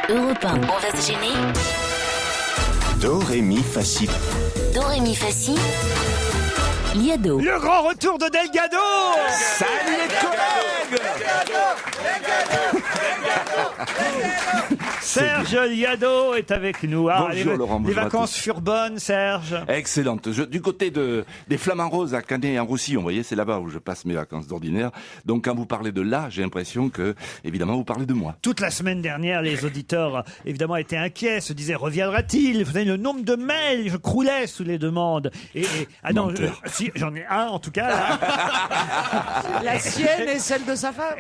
Europe 1, on va se gêner. Do, ré, mi, fa, si. Do, ré, mi, fa, si. Liado. Le grand retour de Delgado. Salut les collègues. Serge Liado est avec nous. Bonjour, les Laurent, les bonjour à vacances tous. furent bonnes, Serge. Excellente. Du côté des Flamands Roses à Canet en Roussillon, vous voyez, c'est là-bas où je passe mes vacances d'ordinaire. Donc quand vous parlez de là, j'ai l'impression que, évidemment, vous parlez de moi. Toute la semaine dernière, les auditeurs, évidemment, étaient inquiets, se disaient, reviendra-t-il? Vous savez, le nombre de mails, je croulais sous les demandes. Ah non, si, j'en ai un, en tout cas. Là. La sienne et celle de sa femme.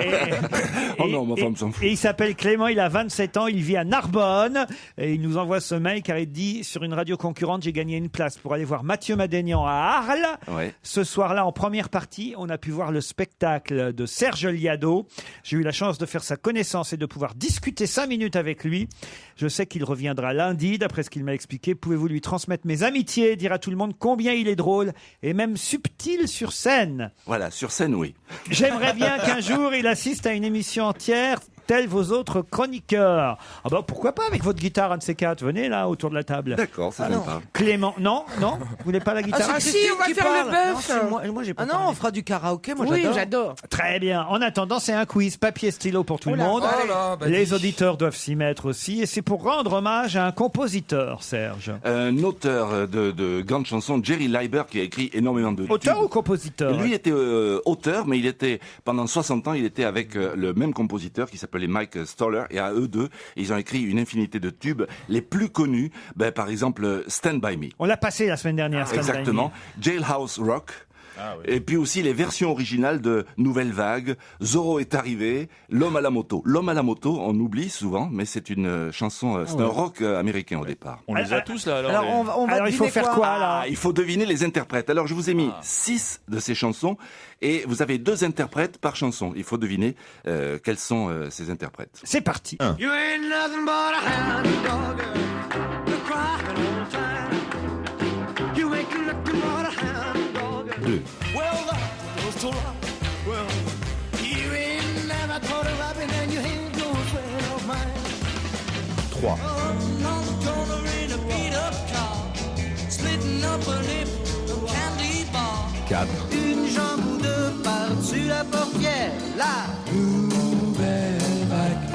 Oh non, ma femme s'en fout. Et il s'appelle Clément, il a 27 ans, il vit à Narbonne. Et il nous envoie ce mail car il dit, sur une radio concurrente, j'ai gagné une place pour aller voir Mathieu Madénian à Arles. Ouais. Ce soir-là, en première partie, on a pu voir le spectacle de Serge Liado. J'ai eu la chance de faire sa connaissance et de pouvoir discuter 5 minutes avec lui. Je sais qu'il reviendra lundi, d'après ce qu'il m'a expliqué. Pouvez-vous lui transmettre mes amitiés, dire à tout le monde combien il est drôle et même subtil sur scène. Voilà, sur scène, oui. J'aimerais bien qu'un jour il assiste à une émission entière tels vos autres chroniqueurs. Ah bah pourquoi pas avec votre guitare, un de ces quatre. Venez là autour de la table. D'accord, c'est sympa. Clément, non, vous voulez pas la guitare? Ah, si, on va faire le bœuf. Moi, j'ai pas Ah non, on fera du karaoké, moi Oui, j'adore. j'adore. Très bien. En attendant, c'est un quiz papier stylo pour tout le monde. Les auditeurs doivent s'y mettre aussi, et c'est pour rendre hommage à un compositeur, Serge. Un auteur de grandes chansons, Jerry Leiber, qui a écrit énormément de Auteur tubes. ou compositeur? Lui était auteur, mais il était pendant 60 ans, il était avec le même compositeur qui s'appelait Mike Stoller, et à eux deux, ils ont écrit une infinité de tubes, les plus connus, par exemple Stand By Me. On l'a passé la semaine dernière. Stand By Exactement. Jailhouse Rock. Et puis aussi les versions originales de Nouvelle Vague, Zorro est arrivé, L'homme à la moto. L'homme à la moto, on oublie souvent, mais c'est une chanson, c'est un rock américain au départ. On les a tous là alors. Alors on va Alors il faut deviner faire quoi là? Ah, il faut deviner les interprètes. Alors je vous ai mis 6 de ces chansons et vous avez 2 interprètes par chanson. Il faut deviner quels sont ces interprètes. C'est parti. You ain't nothing but a hound dog, you're crying all the time. You ain't nothing but a hound dog. 2. Well, that was too long. Well, you ain't never caught a robin and you ain't no friend of mine. 3. On the corner in a beat-up car, splitting up a lip, a candy bar. 4. Une jambe ou deux par-dessus la portière, la nouvelle vague.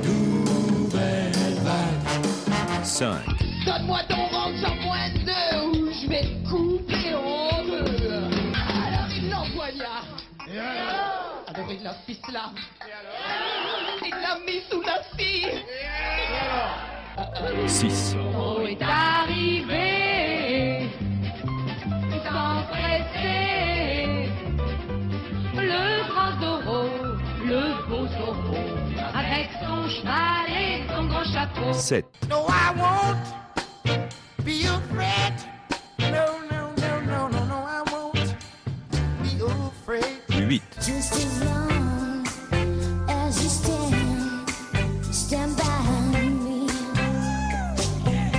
Nouvelle vague. 5. Donne-moi ton ventre sans pointe ou je vais te couper en deux. Alors il l'empoigna. Avec la ficelle. Il l'a mis sous la scie. 6. Oh, est arrivé sans presser le grand Zorro, le beau Zorro, avec son cheval et son grand chapeau. 7. No, I won't be afraid. No, no, no, no, no, no, I won't be afraid. 8. Just as long as you stand by me.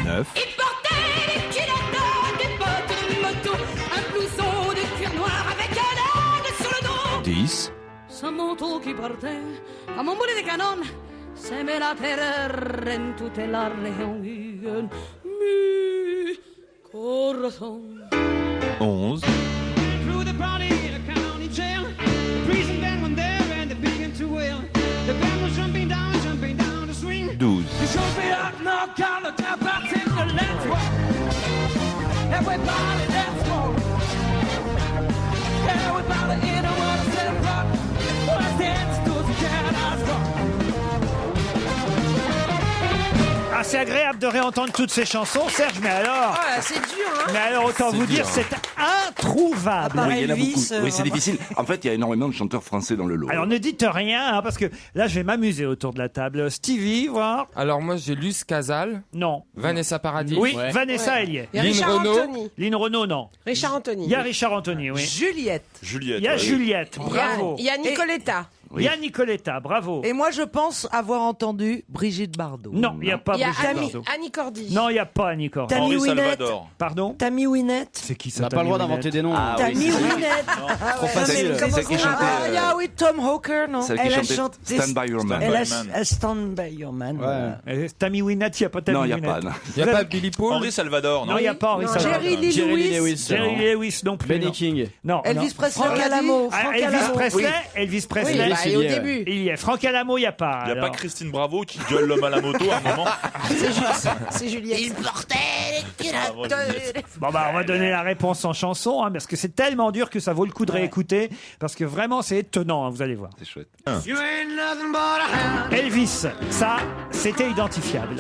9. Il portait des culottes, des bottes de moto, un blouson de cuir noir avec un aigle sur le dos. 10. Son manteau qui portait comme un boulet de canon, semait la terreur en toute la région. Mi corazon. 11. Through the party in a county jail, the prison band went there and they began to wail. The band was jumping down the swing. 12. You should be out, knock out the tap out in the let's walk. Everybody, let's walk. Everybody in the world said rock. Let's dance to the jazz rock. Ah, c'est agréable de réentendre toutes ces chansons, Serge, mais alors... Ah, c'est dur, hein. Mais alors, autant vous dire, c'est introuvable. Ah, Oui, il y en a Elvis, beaucoup. Oui, c'est vraiment. difficile. En fait, il y a énormément de chanteurs français dans le lot. Alors, ne dites rien, hein, parce que là, je vais m'amuser autour de la table. Stevie, voir? Alors moi j'ai Luce Casal, Non. Vanessa Paradis. Oui, Vanessa, elle y est. Il y a Lynn Richard Renaud. Anthony. Lynn Renaud, non. Richard Anthony. Il y a Richard Anthony, oui. Juliette. Juliette. Il y a Juliette, bravo. Il y a Nicoletta. Oui. Il y a Nicoletta, bravo. Et moi, je pense avoir entendu Brigitte Bardot. Non, il n'y a pas Il y a Brigitte Annie, Bardot. Annie Cordy. Non, il n'y a pas Annie Cordy. Tammy Henri Wynette. Salvador. Pardon Tammy Wynette. C'est qui On ça n'a pas le droit Tammy d'inventer Wynette des noms. Ah Tammy oui, Wynette. Trop facile. C'est celle qui chantait. Ah, il y a, oui, Tom Hawker, non? Celle qui Elle a chantait chanté Stand By Your Man. Elle a Man. Stand By Your Man. voilà. Tammy Wynette, il n'y a pas Tammy Non, il n'y a Wynette. pas. non. Il n'y a pas Billy Paul. Henri Salvador, Non, non il n'y a pas Henri Salvador. Jerry Lee Jerry Lee Lewis. Lewis. Jerry Lewis non plus. Benny non. King. Non. Elvis non. Presley. Franck Alamo. Ah, Franck Elvis Alamo. Presley. Oui. Elvis Oui, Presley. bah, et au il y est, début. Il y est. Franck Alamo, il n'y a pas. Il n'y a pas alors. Christine Bravo qui gueule l'homme à la moto à un moment. C'est Juliette. Il portait les culottes. Bon bah on va donner la réponse en chanson hein, parce que c'est tellement dur que ça vaut le coup de réécouter parce que vraiment c'est étonnant hein, vous allez voir. C'est chouette. You ain't nothing but a hound. Elvis, ça c'était identifiable.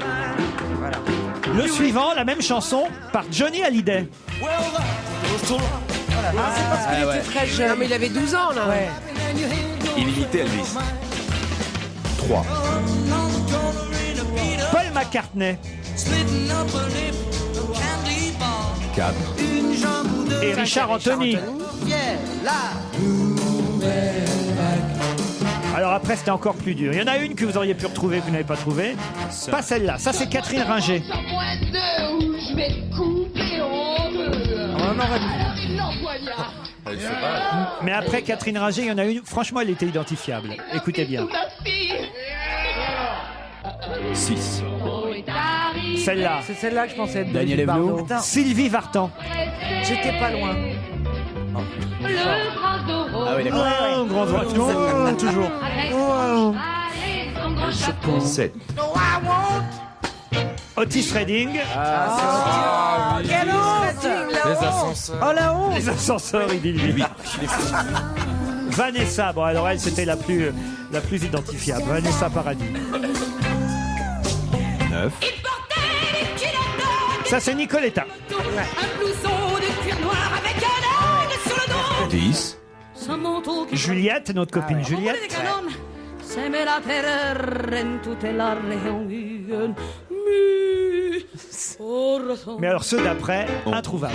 Le suivant, la même chanson par Johnny Hallyday. Ah, c'est parce qu'il était très jeune. Non, mais il avait 12 ans, là. Ouais. Illimité Elvis. 3. Paul McCartney 4. et Richard Anthony. Alors après c'était encore plus dur. Il y en a une que vous auriez pu retrouver que vous n'avez pas trouvée. Pas celle-là. Ça c'est Catherine Ringer. Je vais te couper en deux. On aurait pu. Alors il l'empoigna. Mais après Catherine Ringer, il y en a une. Franchement, elle était identifiable. Écoutez bien. Ma fille. 6. Celle-là. C'est celle-là que je pensais être Daniel Brigitte Evenot. Bardot. Attends, Sylvie Vartan. j'étais pas loin. Ah oui, d'accord. Oh, grand droit. Oh, toujours. 7. Otis Redding. Quelle honte! Les ascenseurs. Oh la honte! Les ascenseurs, il dit lui. Vanessa. Bon, alors elle, c'était la plus identifiable. Vanessa Paradis. 9. Ça, c'est Nicoletta. Un blouson de cuir noir avec un aigle sur le dos. 10. Son manteau qui Juliette, notre copine Juliette. Se me la terra en tutte la réunion. Mais alors ceux d'après, introuvables.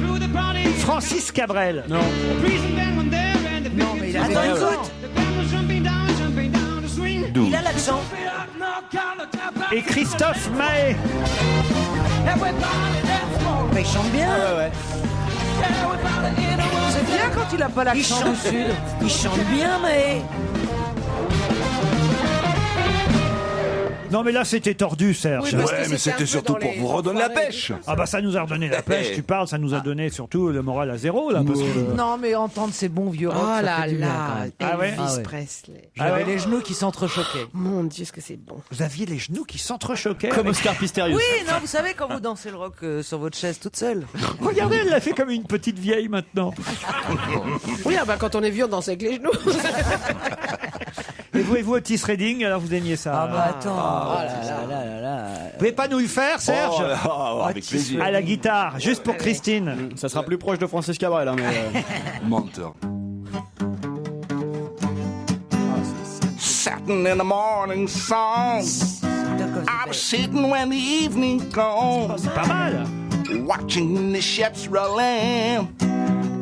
Through the party. Francis Cabrel. Non. Prison band went there and the big Non, mais il a two attends, wheels. écoute. The band was jumping down the swing. 12. Il a l'accent. Et Christophe Mahé. Mais il chante bien. Ouais, ouais. C'est bien quand il a pas l'accent du sud. Il chante bien, mais. Non mais là c'était tordu Serge. Oui, parce que Ouais, mais c'était un c'était peu surtout dans pour les vous redonner la pêche. Ah bah ça nous a redonné la pêche, tu parles, ça nous a donné surtout le moral à zéro là. Parce que... Non, mais entendre ces bons vieux rock, Oh ça là fait du bien, quand là, même. Ah ouais Elvis Ah ouais. Presley. J'avais les genoux qui s'entrechoquaient. Mon Dieu, ce que c'est bon. Vous aviez les genoux qui s'entrechoquaient. Comme Oscar Pistorius. Oui, non, vous savez, quand vous dansez le rock sur votre chaise toute seule. Regardez, elle l'a fait comme une petite vieille maintenant. Oui, ah bah quand on est vieux, on danse avec les genoux. Et vous Otis Redding, alors vous aimiez ça. Ah bah attends. Oh là là là. Vous pouvez pas nous le faire Serge Avec plaisir. à la guitare, juste pour Christine. Ça sera plus proche de Francis Cabrel. Hein, mais, Menteur. Satin in the morning sun. I was sitting when the evening comes, C'est pas mal. watching the ships roll in.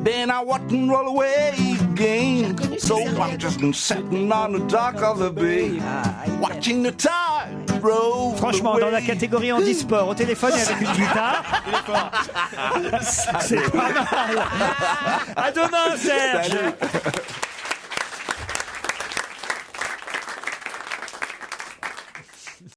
Then I watch them roll away again. So I'm just sitting on the dock of the bay, watching the tide roll. Franchement, dans la catégorie handisport, au téléphone et avec une guitare, c'est pas mal. À demain Serge. Salut.